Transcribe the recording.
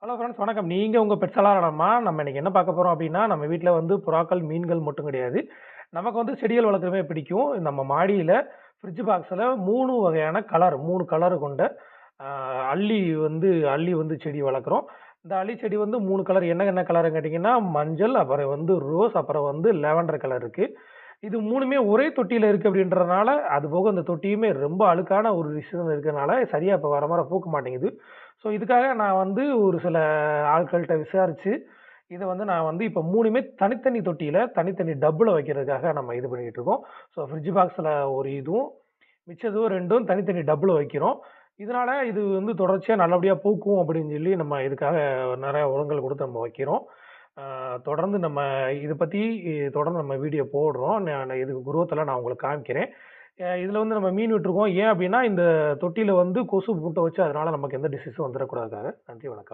Hello friends வணக்கம். நீங்க உங்க பெட்ஸ் வளரலாமா? நம்ம இன்னைக்கு என்ன பார்க்க போறோம் அப்டின்னா, நம்ம வீட்ல வந்து புறாக்கள், மீன்கள் மட்டும் கிடையாது. நமக்கு வந்து செடிகள் வளர்க்கவே பிடிக்கும். நம்ம மாடியில ஃப்ரிட்ஜ் பாக்ஸ்ல 3 வகையான கலர் 3 கலர் கொண்ட அ அல்லி வந்து செடி வளர்க்குறோம். இந்த அல்லி செடி வந்து 3 கலர் என்ன கலர்ன்னு கேட்டீங்கன்னா, மஞ்சள், அப்புறம் வந்து ரோஸ், அப்புறம் வந்து லாவெண்டர் கலர் இருக்கு. இது 3மே ஒரே தொட்டியில இருக்கு அப்படின்றதுனால, அதுபோக அந்த தொட்டியுமே ரொம்ப அழுக்கான ஒரு விஷயம் இருக்கனால, சரியா இப்ப வர பூக்க மாட்டேங்குது. ஸோ, இதுக்காக நான் வந்து ஒரு சில ஆட்கள்ட்ட விசாரிச்சு, இத வந்து நான் வந்து இப்ப 3மே தனித்தனி தொட்டியில, தனித்தனி டப்புல வைக்கிறதுக்காக நம்ம இது பண்ணிட்டு இருக்கோம். ஸோ, ஃப்ரிட்ஜ் பாக்ஸ்ல ஒரு இதுவும், மிச்சதும் 2ம் தனித்தனி டப்புல வைக்கிறோம். இதனால இது வந்து தொடர்ச்சியா நல்லபடியா பூக்கும் அப்படின்னு சொல்லி நம்ம இதுக்காக நெறைய உரங்கள் குடுத்து நம்ம வைக்கிறோம். ஆ தொடர்ந்து நம்ம இத பத்தி தொடர்ந்து நம்ம வீடியோ போடுறோம். நான் இது குரோத்தெல்லாம் நான் உங்களுக்கு காமிக்கிறேன். இதுல வந்து நம்ம மீன் விட்டுருக்கோம். ஏன் அப்டின்னா, இந்த தொட்டியில வந்து கொசு முட்டை வச்சு அதனால நமக்கு எந்த டிசீஸும் வந்துரக்கூடாதுக்காக. நன்றி, வணக்கம்.